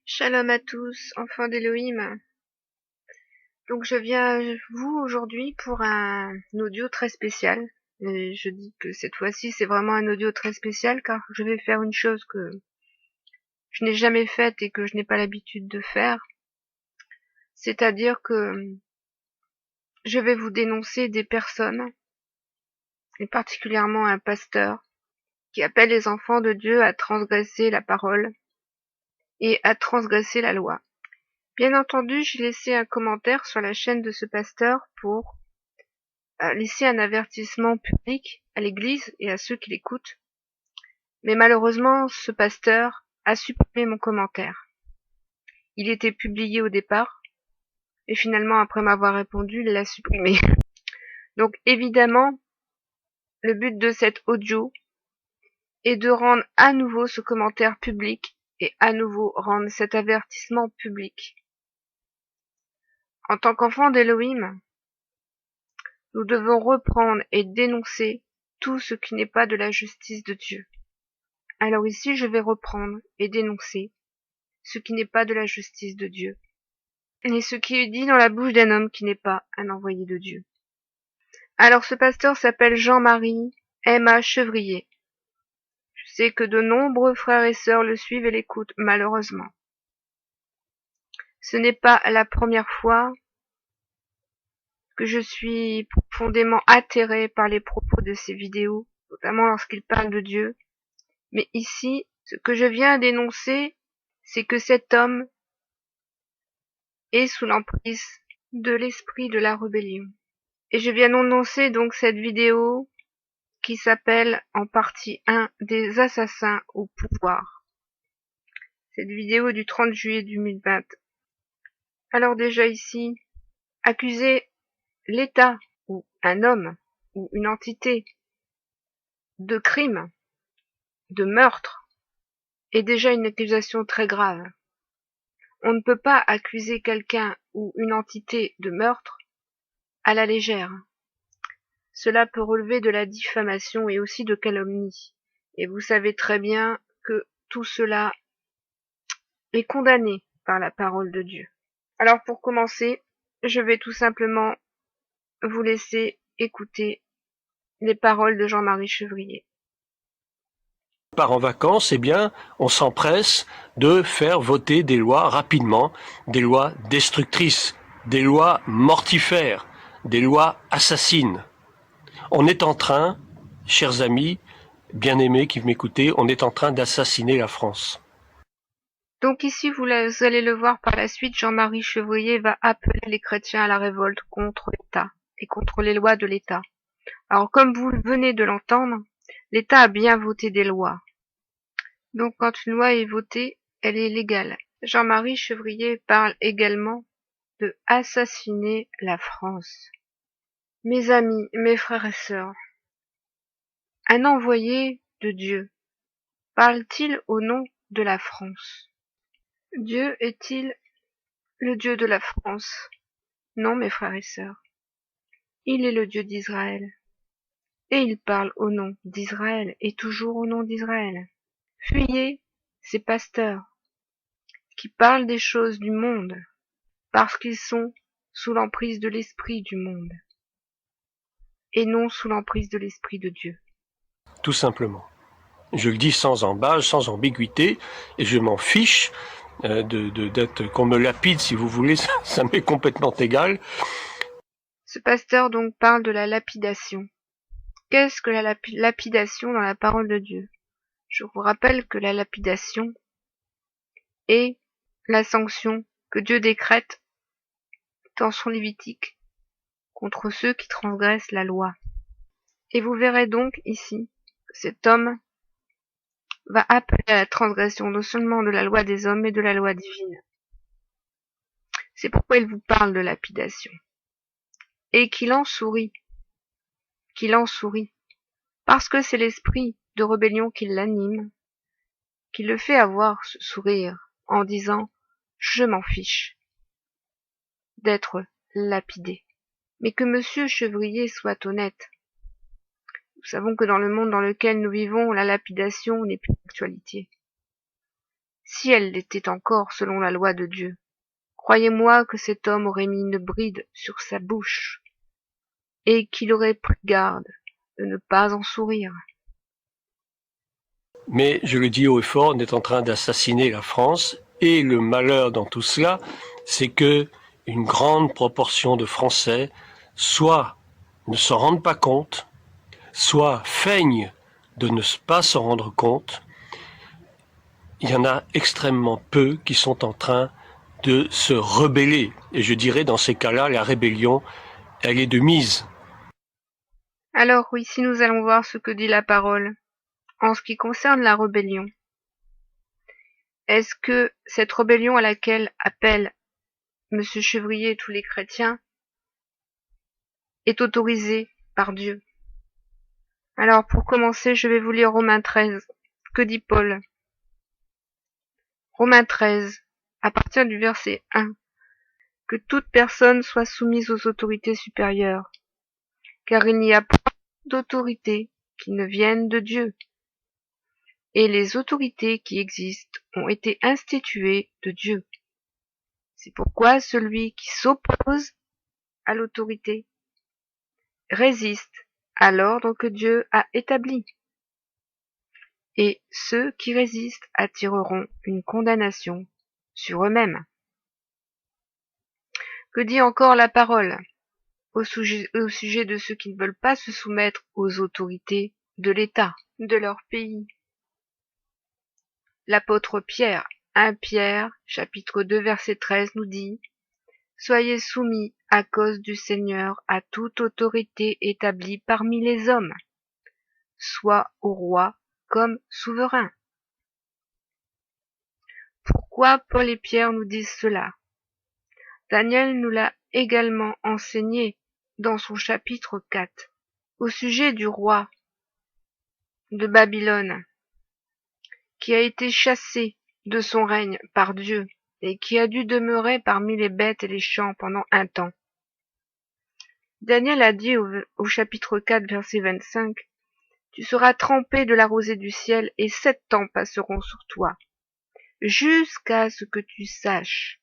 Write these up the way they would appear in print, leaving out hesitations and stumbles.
Shalom à tous, enfants d'Elohim. Donc je viens à vous aujourd'hui pour un audio très spécial. Et je dis que cette fois-ci c'est vraiment un audio très spécial car je vais faire une chose que je n'ai jamais faite et que je n'ai pas l'habitude de faire. C'est-à-dire que je vais vous dénoncer des personnes, et particulièrement un pasteur, qui appelle les enfants de Dieu à transgresser la parole et à transgresser la loi. Bien entendu, j'ai laissé un commentaire sur la chaîne de ce pasteur pour laisser un avertissement public à l'Église et à ceux qui l'écoutent. Mais malheureusement, ce pasteur a supprimé mon commentaire. Il était publié au départ, et finalement, après m'avoir répondu, il l'a supprimé. Donc évidemment, le but de cet audio est de rendre à nouveau ce commentaire public et à nouveau rendre cet avertissement public. En tant qu'enfants d'Elohim, nous devons reprendre et dénoncer tout ce qui n'est pas de la justice de Dieu. Alors ici, je vais reprendre et dénoncer ce qui n'est pas de la justice de Dieu, et ce qui est dit dans la bouche d'un homme qui n'est pas un envoyé de Dieu. Alors ce pasteur s'appelle Jean-Marie M.A. Chevrier. Je sais que de nombreux frères et sœurs le suivent et l'écoutent, malheureusement. Ce n'est pas la première fois que je suis profondément atterrée par les propos de ces vidéos, notamment lorsqu'il parle de Dieu. Mais ici, ce que je viens dénoncer, c'est que cet homme est sous l'emprise de l'esprit de la rébellion. Et je viens d'annoncer donc cette vidéo qui s'appelle en partie 1 des assassins au pouvoir. Cette vidéo du 30 juillet 2020. Alors déjà ici, accuser l'État ou un homme ou une entité de crime, de meurtre, est déjà une accusation très grave. On ne peut pas accuser quelqu'un ou une entité de meurtre à la légère. Cela peut relever de la diffamation et aussi de calomnie. Et vous savez très bien que tout cela est condamné par la parole de Dieu. Alors pour commencer, je vais tout simplement vous laisser écouter les paroles de Jean-Marie Chevrier. Part en vacances, eh bien, on s'empresse de faire voter des lois rapidement, des lois destructrices, des lois mortifères, des lois assassines. On est en train, chers amis, bien-aimés qui m'écoutez, on est en train d'assassiner la France. Donc ici, vous allez le voir par la suite, Jean-Marie Chevrier va appeler les chrétiens à la révolte contre l'État et contre les lois de l'État. Alors comme vous venez de l'entendre, l'État a bien voté des lois. Donc quand une loi est votée, elle est légale. Jean-Marie Chevrier parle également de assassiner la France. Mes amis, mes frères et sœurs, un envoyé de Dieu parle-t-il au nom de la France? Dieu est-il le Dieu de la France? Non, mes frères et sœurs. Il est le Dieu d'Israël. Et il parle au nom d'Israël et toujours au nom d'Israël. Fuyez ces pasteurs qui parlent des choses du monde parce qu'ils sont sous l'emprise de l'esprit du monde et non sous l'emprise de l'esprit de Dieu. Tout simplement. Je le dis sans embâche, sans ambiguïté, et je m'en fiche d'être qu'on me lapide si vous voulez, ça m'est complètement égal. Ce pasteur donc parle de la lapidation. Qu'est-ce que la lapidation dans la parole de Dieu? Je vous rappelle que la lapidation est la sanction que Dieu décrète dans son Lévitique contre ceux qui transgressent la loi. Et vous verrez donc ici que cet homme va appeler à la transgression non seulement de la loi des hommes, mais de la loi divine. C'est pourquoi il vous parle de lapidation. Et qu'il en sourit. Parce que c'est l'esprit de rébellion qui l'anime, qui le fait avoir ce sourire en disant « je m'en fiche » d'être lapidé. Mais que monsieur Chevrier soit honnête. Nous savons que dans le monde dans lequel nous vivons, la lapidation n'est plus d'actualité. si elle l'était encore selon la loi de Dieu. Croyez-moi que cet homme aurait mis une bride sur sa bouche, et qu'il aurait pris garde de ne pas en sourire. Mais, je le dis haut et fort, on est en train d'assassiner la France, et le malheur dans tout cela, c'est que une grande proportion de Français soit ne s'en rendent pas compte, soit feignent de ne pas s'en rendre compte. Il y en a extrêmement peu qui sont en train de se rebeller. Et je dirais, dans ces cas-là, la rébellion, elle est de mise. Alors oui, si nous allons voir ce que dit la parole en ce qui concerne la rébellion. Est-ce que cette rébellion à laquelle appelle M. Chevrier et tous les chrétiens est autorisée par Dieu? Alors pour commencer, je vais vous lire Romains 13. Que dit Paul? Romains 13, à partir du verset 1. Que toute personne soit soumise aux autorités supérieures, car il n'y a point d'autorité qui ne vienne de Dieu. Et les autorités qui existent ont été instituées de Dieu. C'est pourquoi celui qui s'oppose à l'autorité résiste à l'ordre que Dieu a établi. Et ceux qui résistent attireront une condamnation sur eux-mêmes. Que dit encore la parole au sujet de ceux qui ne veulent pas se soumettre aux autorités de l'État, de leur pays? L'apôtre Pierre, 1 Pierre, chapitre 2, verset 13, nous dit « Soyez soumis à cause du Seigneur à toute autorité établie parmi les hommes, soit au roi comme souverain. » Pourquoi Paul et Pierre nous disent cela? Daniel nous l'a également enseigné dans son chapitre 4, au sujet du roi de Babylone, qui a été chassé de son règne par Dieu et qui a dû demeurer parmi les bêtes et les champs pendant un temps. Daniel a dit au chapitre 4, verset 25, « Tu seras trempé de la rosée du ciel et 7 ans passeront sur toi, jusqu'à ce que tu saches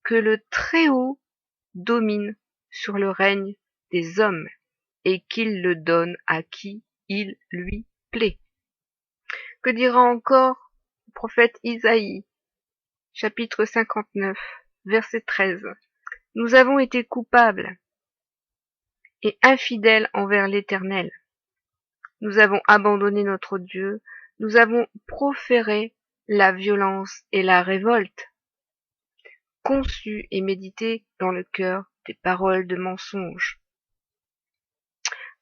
que le Très-Haut domine sur le règne des hommes et qu'il le donne à qui il lui plaît. » Que dira encore le prophète Isaïe, chapitre 59, verset 13. « Nous avons été coupables et infidèles envers l'Éternel. Nous avons abandonné notre Dieu, nous avons proféré la violence et la révolte, conçu et médité dans le cœur des paroles de mensonge. »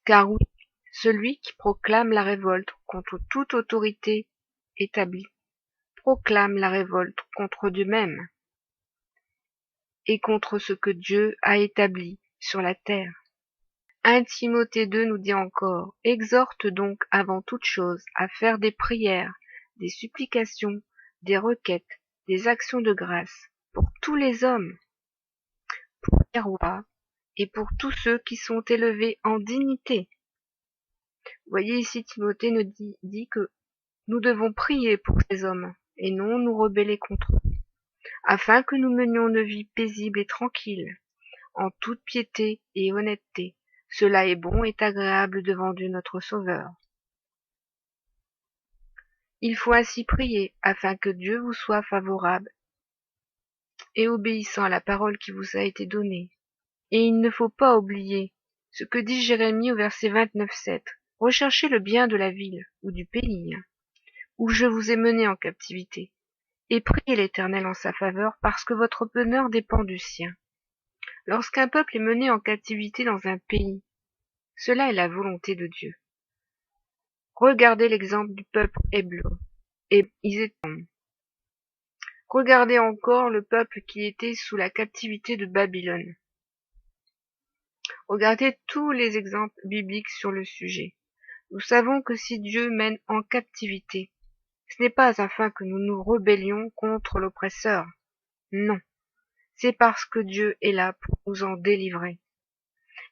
Car oui, celui qui proclame la révolte contre toute autorité établie proclame la révolte contre Dieu même et contre ce que Dieu a établi sur la terre. 1 Timothée 2 nous dit encore, « Exhorte donc avant toute chose à faire des prières, des supplications, des requêtes, des actions de grâce pour tous les hommes, pour les rois et pour tous ceux qui sont élevés en dignité. » Vous voyez ici, Timothée nous dit que nous devons prier pour ces hommes et non nous rebeller contre eux, afin que nous menions une vie paisible et tranquille, en toute piété et honnêteté. Cela est bon et agréable devant Dieu notre Sauveur. Il faut ainsi prier afin que Dieu vous soit favorable et obéissant à la parole qui vous a été donnée. Et il ne faut pas oublier ce que dit Jérémie au verset 29,7. Recherchez le bien de la ville ou du pays où je vous ai mené en captivité, et priez l'Éternel en sa faveur, parce que votre bonheur dépend du sien. Lorsqu'un peuple est mené en captivité dans un pays, cela est la volonté de Dieu. Regardez l'exemple du peuple hébreu, et ils étaient. Regardez encore le peuple qui était sous la captivité de Babylone. Regardez tous les exemples bibliques sur le sujet. Nous savons que si Dieu mène en captivité, ce n'est pas afin que nous nous rébellions contre l'oppresseur. Non, c'est parce que Dieu est là pour nous en délivrer.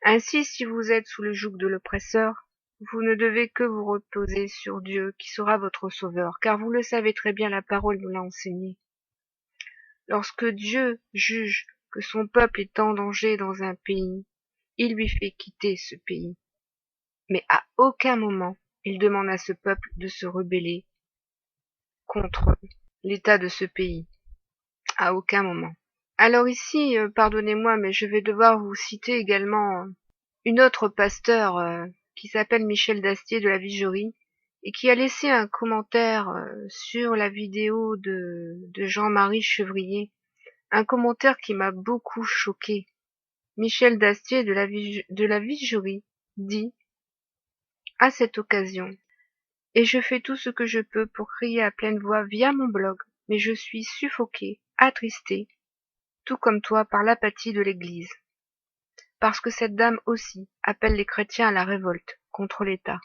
Ainsi, si vous êtes sous le joug de l'oppresseur, vous ne devez que vous reposer sur Dieu qui sera votre sauveur, car vous le savez très bien, la parole nous l'a enseigné. Lorsque Dieu juge que son peuple est en danger dans un pays, il lui fait quitter ce pays. Mais à aucun moment il demande à ce peuple de se rebeller contre l'état de ce pays. À aucun moment. Alors ici, pardonnez-moi, mais je vais devoir vous citer également une autre pasteur qui s'appelle Michel Dastier de la Vigerie et qui a laissé un commentaire sur la vidéo de Jean-Marie Chevrier, un commentaire qui m'a beaucoup choqué. Michel Dastier de la Vigerie dit à cette occasion: et je fais tout ce que je peux pour crier à pleine voix via mon blog, mais je suis suffoqué, attristé, tout comme toi, par l'apathie de l'Église. Parce que cette dame aussi appelle les chrétiens à la révolte contre l'État.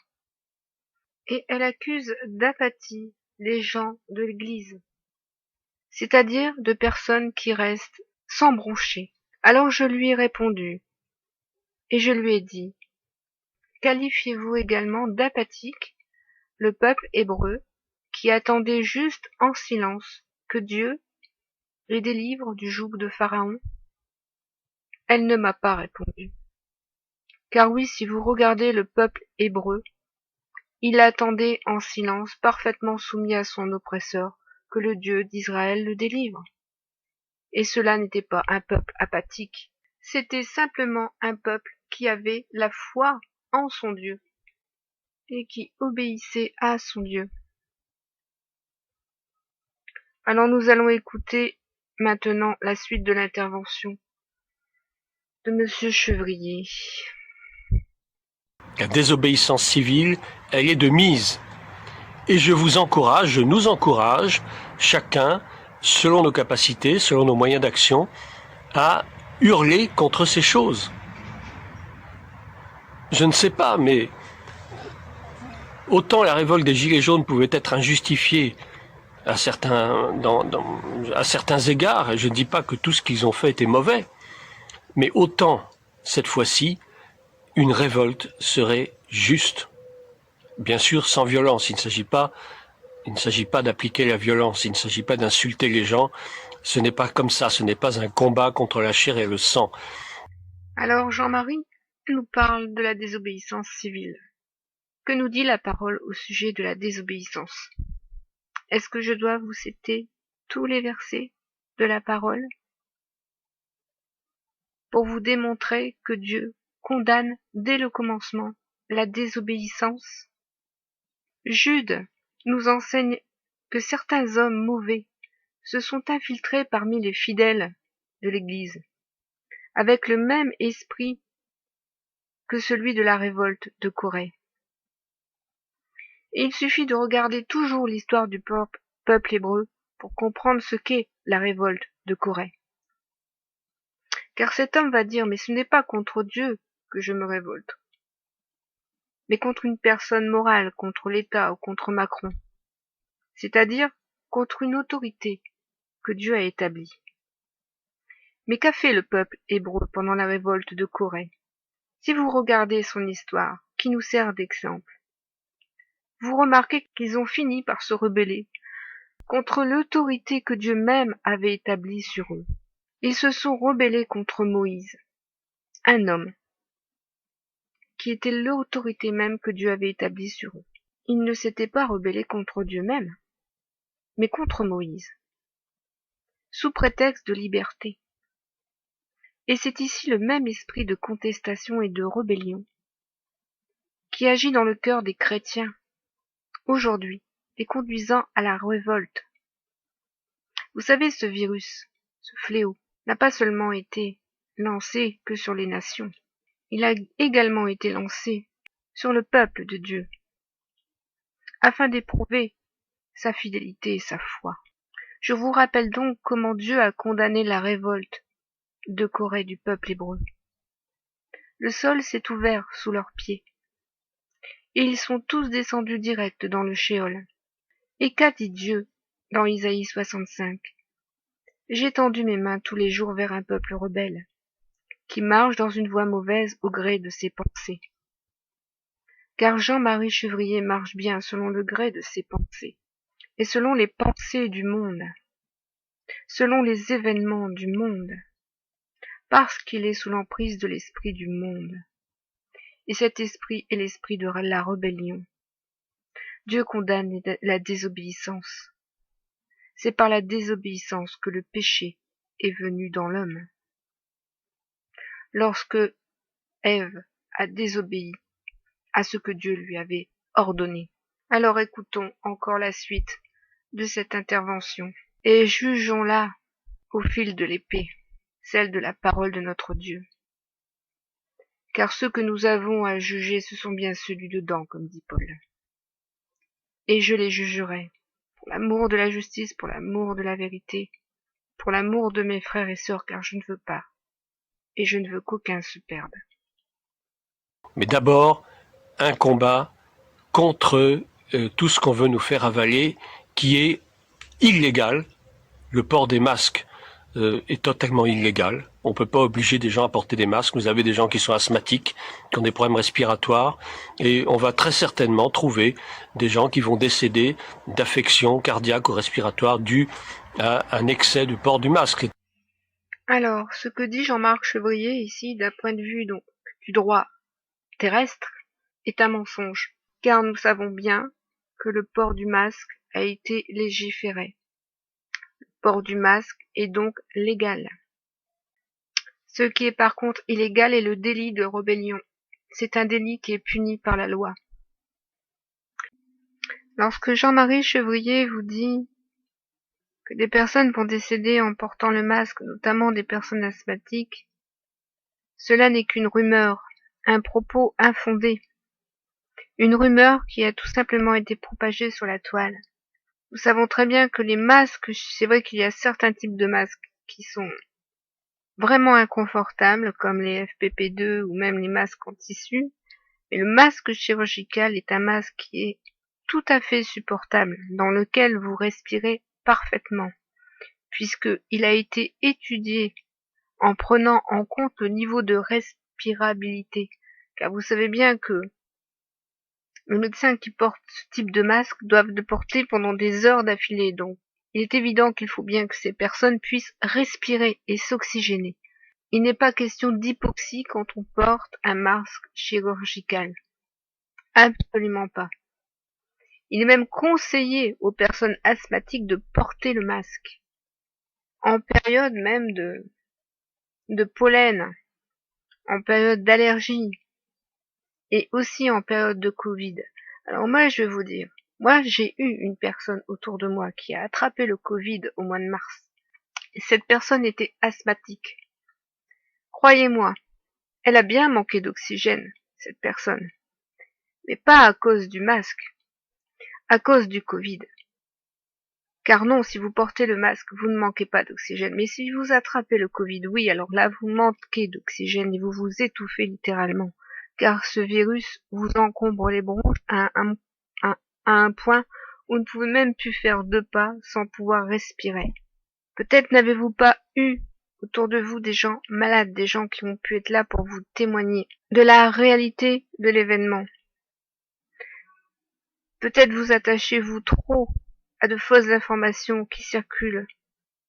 Et elle accuse d'apathie les gens de l'Église, c'est-à-dire de personnes qui restent sans broncher. Alors je lui ai répondu, et je lui ai dit: qualifiez-vous également d'apathique le peuple hébreu qui attendait juste en silence que Dieu les délivre du joug de Pharaon? Elle ne m'a pas répondu. Car oui, si vous regardez le peuple hébreu, il attendait en silence, parfaitement soumis à son oppresseur, que le Dieu d'Israël le délivre. Et cela n'était pas un peuple apathique, c'était simplement un peuple qui avait la foi en son Dieu et qui obéissait à son Dieu. Alors nous allons écouter maintenant la suite de l'intervention de Monsieur Chevrier. La désobéissance civile, elle est de mise. Et je nous encourage, chacun, selon nos capacités, selon nos moyens d'action, à hurler contre ces choses. Je ne sais pas, mais autant la révolte des Gilets jaunes pouvait être injustifiée à certains égards, et je ne dis pas que tout ce qu'ils ont fait était mauvais, mais autant, cette fois-ci, une révolte serait juste. Bien sûr, sans violence. Il ne s'agit pas d'appliquer la violence, il ne s'agit pas d'insulter les gens. Ce n'est pas comme ça, ce n'est pas un combat contre la chair et le sang. Alors Jean-Marie nous parle de la désobéissance civile. Que nous dit la parole au sujet de la désobéissance? Est-ce que je dois vous citer tous les versets de la parole pour vous démontrer que Dieu condamne dès le commencement la désobéissance? Jude nous enseigne que certains hommes mauvais se sont infiltrés parmi les fidèles de l'Église, avec le même esprit que celui de la révolte de Corée. Et il suffit de regarder toujours l'histoire du peuple hébreu pour comprendre ce qu'est la révolte de Corée. Car cet homme va dire: mais ce n'est pas contre Dieu que je me révolte, mais contre une personne morale, contre l'État ou contre Macron, c'est-à-dire contre une autorité que Dieu a établie. Mais qu'a fait le peuple hébreu pendant la révolte de Corée? Si vous regardez son histoire, qui nous sert d'exemple, vous remarquez qu'ils ont fini par se rebeller contre l'autorité que Dieu même avait établie sur eux. Ils se sont rebellés contre Moïse, un homme qui était l'autorité même que Dieu avait établie sur eux. Ils ne s'étaient pas rebellés contre Dieu même, mais contre Moïse, sous prétexte de liberté. Et c'est ici le même esprit de contestation et de rébellion qui agit dans le cœur des chrétiens aujourd'hui, les conduisant à la révolte. Vous savez, ce virus, ce fléau, n'a pas seulement été lancé que sur les nations, il a également été lancé sur le peuple de Dieu, afin d'éprouver sa fidélité et sa foi. Je vous rappelle donc comment Dieu a condamné la révolte de Corée du peuple hébreu. Le sol s'est ouvert sous leurs pieds, et ils sont tous descendus direct dans le shéol. Et qu'a dit Dieu dans Isaïe 65? J'ai tendu mes mains tous les jours vers un peuple rebelle, qui marche dans une voie mauvaise au gré de ses pensées. car Jean-Marie Chevrier marche bien selon le gré de ses pensées, et selon les pensées du monde, selon les événements du monde, parce qu'il est sous l'emprise de l'esprit du monde. Et cet esprit est l'esprit de la rébellion. Dieu condamne la désobéissance. C'est par la désobéissance que le péché est venu dans l'homme. Lorsque Ève a désobéi à ce que Dieu lui avait ordonné. Alors écoutons encore la suite de cette intervention et jugeons-la au fil de l'épée, celle de la parole de notre Dieu. Car ceux que nous avons à juger, ce sont bien ceux du dedans, comme dit Paul. Et je les jugerai, pour l'amour de la justice, pour l'amour de la vérité, pour l'amour de mes frères et sœurs, car je ne veux pas, et je ne veux qu'aucun se perde. Mais d'abord, un combat contre tout ce qu'on veut nous faire avaler, qui est illégal. Le port des masques est totalement illégal. On ne peut pas obliger des gens à porter des masques. Vous avez des gens qui sont asthmatiques, qui ont des problèmes respiratoires, et on va très certainement trouver des gens qui vont décéder d'affections cardiaques ou respiratoires dues à un excès du port du masque. Alors, ce que dit Jean-Marc Chevrier ici, d'un point de vue donc du droit terrestre, est un mensonge, car nous savons bien que le port du masque a été légiféré. Le port du masque est donc légal. Ce qui est par contre illégal est le délit de rébellion. C'est un délit qui est puni par la loi. Lorsque Jean-Marie Chevrier vous dit que des personnes vont décéder en portant le masque, notamment des personnes asthmatiques, cela n'est qu'une rumeur, un propos infondé. Une rumeur qui a tout simplement été propagée sur la toile. Nous savons très bien que les masques, c'est vrai qu'il y a certains types de masques qui sont vraiment inconfortables, comme les FPP2 ou même les masques en tissu, mais le masque chirurgical est un masque qui est tout à fait supportable, dans lequel vous respirez parfaitement, puisqu'il a été étudié en prenant en compte le niveau de respirabilité. Car vous savez bien que les médecins qui portent ce type de masque doivent le porter pendant des heures d'affilée, donc il est évident qu'il faut bien que ces personnes puissent respirer et s'oxygéner. Il n'est pas question d'hypoxie quand on porte un masque chirurgical. Absolument pas. Il est même conseillé aux personnes asthmatiques de porter le masque. En période même de pollen, en période d'allergie, et aussi en période de Covid. Alors moi, je vais vous dire, moi j'ai eu une personne autour de moi qui a attrapé le Covid au mois de mars. Et cette personne était asthmatique. Croyez-moi, elle a bien manqué d'oxygène, cette personne. Mais pas à cause du masque, à cause du Covid. Car non, si vous portez le masque, vous ne manquez pas d'oxygène. Mais si vous attrapez le Covid, oui, alors là, vous manquez d'oxygène et vous vous étouffez littéralement. Car ce virus vous encombre les bronches à un point où vous ne pouvez même plus faire 2 pas sans pouvoir respirer. Peut-être n'avez-vous pas eu autour de vous des gens malades, des gens qui ont pu être là pour vous témoigner de la réalité de l'événement. Peut-être vous attachez-vous trop à de fausses informations qui circulent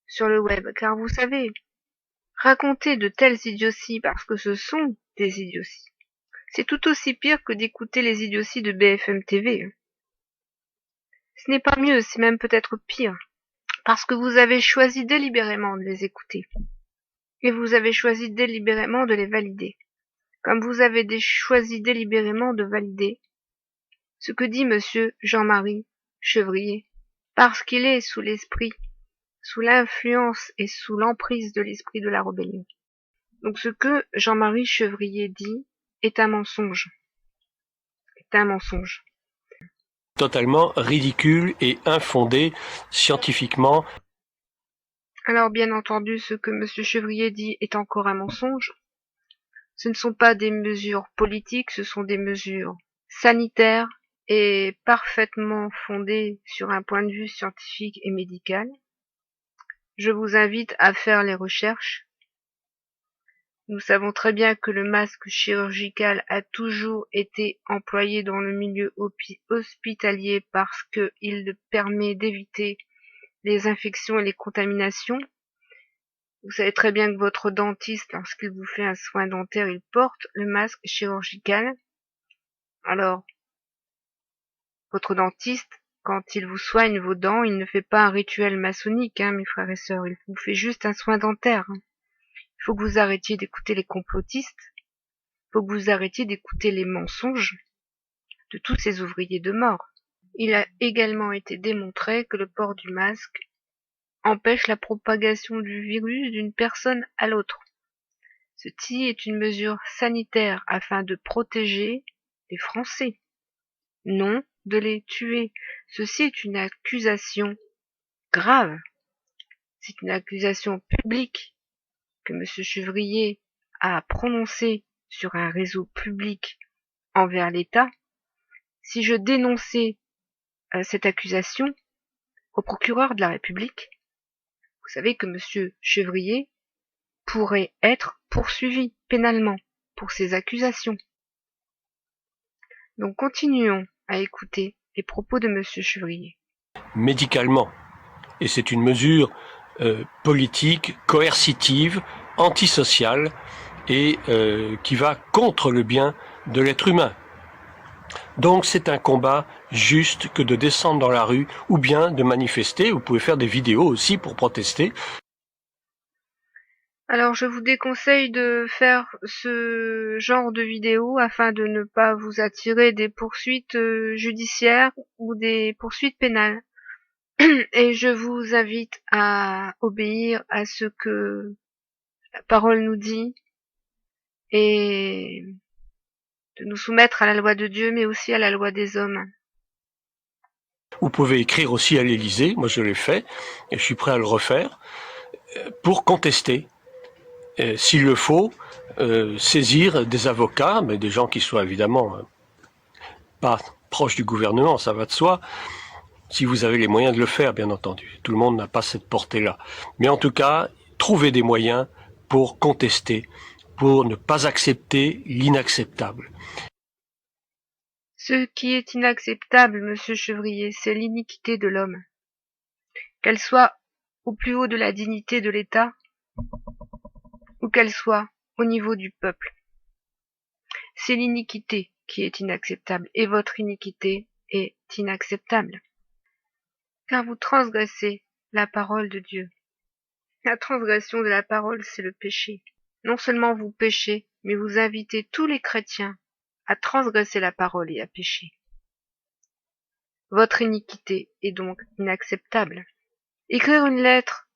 sur le web, car vous savez, raconter de telles idioties parce que ce sont des idioties, c'est tout aussi pire que d'écouter les idioties de BFM TV. Ce n'est pas mieux, c'est même peut-être pire, parce que vous avez choisi délibérément de les écouter, et vous avez choisi délibérément de les valider, comme vous avez choisi délibérément de valider ce que dit monsieur Jean-Marie Chevrier, parce qu'il est sous l'esprit, sous l'influence et sous l'emprise de l'esprit de la rébellion. Donc ce que Jean-Marie Chevrier dit est un mensonge. Est un mensonge. Totalement ridicule et infondé scientifiquement. Alors bien entendu, ce que monsieur Chevrier dit est encore un mensonge. Ce ne sont pas des mesures politiques, ce sont des mesures sanitaires et parfaitement fondées sur un point de vue scientifique et médical. Je vous invite à faire les recherches. Nous savons très bien que le masque chirurgical a toujours été employé dans le milieu hospitalier parce qu'il permet d'éviter les infections et les contaminations. Vous savez très bien que votre dentiste, lorsqu'il vous fait un soin dentaire, il porte le masque chirurgical. Alors, votre dentiste, quand il vous soigne vos dents, il ne fait pas un rituel maçonnique, mes frères et sœurs, il vous fait juste un soin dentaire. Il faut que vous arrêtiez d'écouter les complotistes, il faut que vous arrêtiez d'écouter les mensonges de tous ces ouvriers de mort. Il a également été démontré que le port du masque empêche la propagation du virus d'une personne à l'autre. Ceci est une mesure sanitaire afin de protéger les Français, non de les tuer. Ceci est une accusation grave. C'est une accusation publique que M. Chevrier a prononcée sur un réseau public envers l'État. Si je dénonçais cette accusation au procureur de la République, vous savez que M. Chevrier pourrait être poursuivi pénalement pour ces accusations. Donc continuons à écouter les propos de M. Chevrier. Médicalement. Et c'est une mesure politique, coercitive, antisociale et qui va contre le bien de l'être humain. Donc c'est un combat juste que de descendre dans la rue ou bien de manifester. Vous pouvez faire des vidéos aussi pour protester. Alors je vous déconseille de faire ce genre de vidéo afin de ne pas vous attirer des poursuites judiciaires ou des poursuites pénales. Et je vous invite à obéir à ce que la parole nous dit et de nous soumettre à la loi de Dieu mais aussi à la loi des hommes. Vous pouvez écrire aussi à l'Élysée, moi je l'ai fait et je suis prêt à le refaire, pour contester. S'il le faut, saisir des avocats, mais des gens qui soient évidemment pas proches du gouvernement, ça va de soi, si vous avez les moyens de le faire, bien entendu. Tout le monde n'a pas cette portée-là. Mais en tout cas, trouvez des moyens pour contester, pour ne pas accepter l'inacceptable. Ce qui est inacceptable, monsieur Chevrier, c'est l'iniquité de l'homme. Qu'elle soit au plus haut de la dignité de l'État, ou qu'elle soit au niveau du peuple. C'est l'iniquité qui est inacceptable, et votre iniquité est inacceptable. Car vous transgressez la parole de Dieu. La transgression de la parole, c'est le péché. Non seulement vous péchez, mais vous invitez tous les chrétiens à transgresser la parole et à pécher. Votre iniquité est donc inacceptable. Écrire une lettre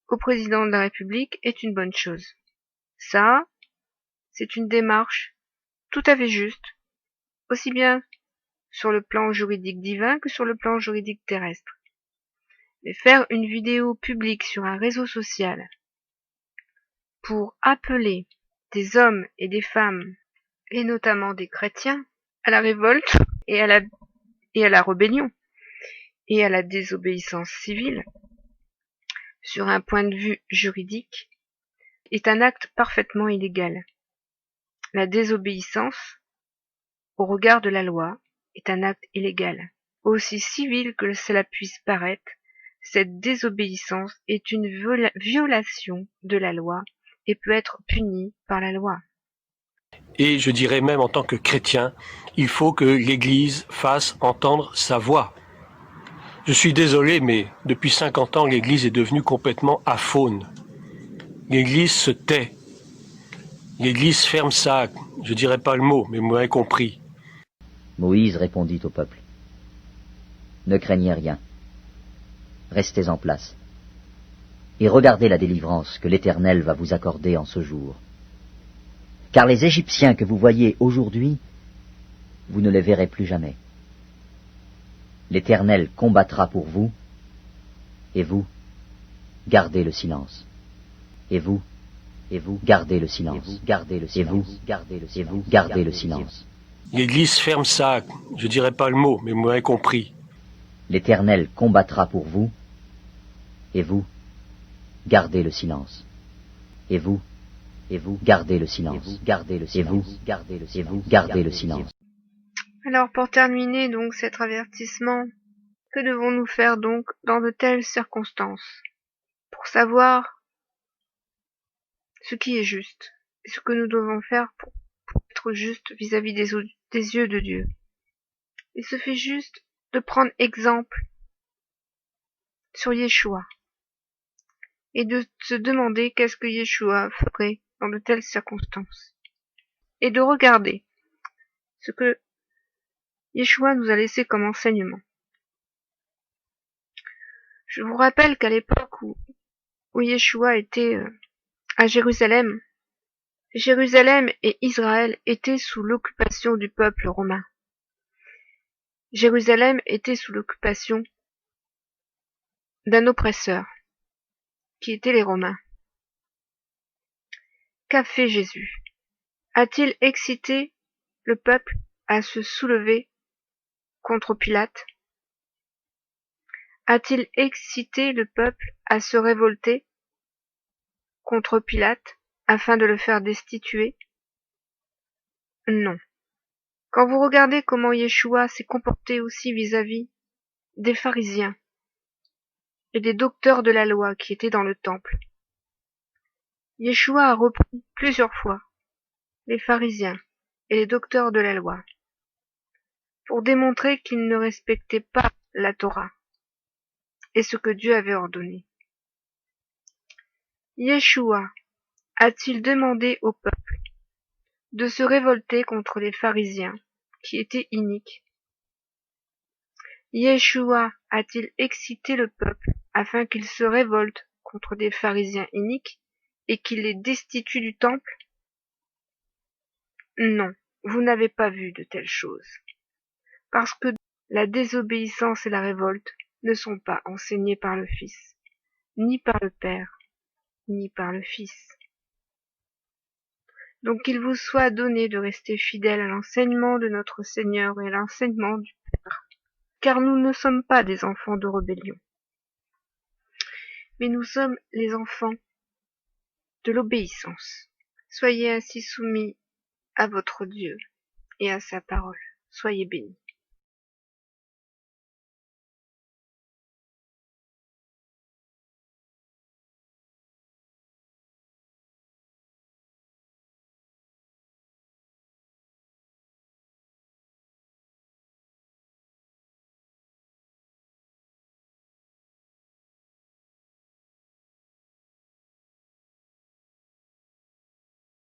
au président de la République est une bonne chose. Ça, c'est une démarche tout à fait juste, aussi bien sur le plan juridique divin que sur le plan juridique terrestre. Mais faire une vidéo publique sur un réseau social pour appeler des hommes et des femmes, et notamment des chrétiens, à la révolte et à la rébellion et à la désobéissance civile, sur un point de vue juridique, est un acte parfaitement illégal. La désobéissance, au regard de la loi, est un acte illégal. Aussi civil que cela puisse paraître, cette désobéissance est une violation de la loi et peut être punie par la loi. Et je dirais même en tant que chrétien, il faut que l'Église fasse entendre sa voix. Je suis désolé, mais depuis 50 ans, l'Église est devenue complètement aphone. L'Église se tait. L'Église ferme ça, je dirais pas le mot, mais vous m'avez compris. Moïse répondit au peuple: Ne craignez rien, restez en place, et regardez la délivrance que l'Éternel va vous accorder en ce jour. Car les Égyptiens que vous voyez aujourd'hui, vous ne les verrez plus jamais. L'Éternel combattra pour vous, et vous, gardez le silence. Et vous, gardez le silence. Et vous, gardez le silence. L'Église ferme ça, je dirais pas le mot, mais vous m'avez compris. L'Éternel combattra pour vous, et vous, gardez le silence. Et vous, Et vous, gardez le silence. Et vous, gardez le silence. Alors, pour terminer donc cet avertissement, que devons-nous faire donc dans de telles circonstances pour savoir ce qui est juste et ce que nous devons faire pour être juste vis-à-vis des yeux de Dieu? Il suffit juste de prendre exemple sur Yeshua et de se demander qu'est-ce que Yeshua ferait dans de telles circonstances et de regarder ce que Yeshua nous a laissé comme enseignement. Je vous rappelle qu'à l'époque où Yeshua était à Jérusalem, Jérusalem et Israël étaient sous l'occupation du peuple romain. Jérusalem était sous l'occupation d'un oppresseur, qui était les Romains. Qu'a fait Jésus? A-t-il excité le peuple à se soulever contre Pilate? A-t-il excité le peuple à se révolter contre Pilate afin de le faire destituer? Non. Quand vous regardez comment Yeshua s'est comporté aussi vis-à-vis des pharisiens et des docteurs de la loi qui étaient dans le temple, Yeshua a repris plusieurs fois les pharisiens et les docteurs de la loi pour démontrer qu'ils ne respectaient pas la Torah et ce que Dieu avait ordonné. Yeshua a-t-il demandé au peuple de se révolter contre les pharisiens qui étaient iniques? Yeshua a-t-il excité le peuple afin qu'il se révolte contre des pharisiens iniques et qu'il les destitue du temple? Non, vous n'avez pas vu de telles choses, parce que la désobéissance et la révolte ne sont pas enseignées par le Fils, ni par le Père, ni par le Fils. Donc qu'il vous soit donné de rester fidèle à l'enseignement de notre Seigneur et à l'enseignement du Père, car nous ne sommes pas des enfants de rébellion, mais nous sommes les enfants de l'obéissance. Soyez ainsi soumis à votre Dieu et à sa parole. Soyez bénis.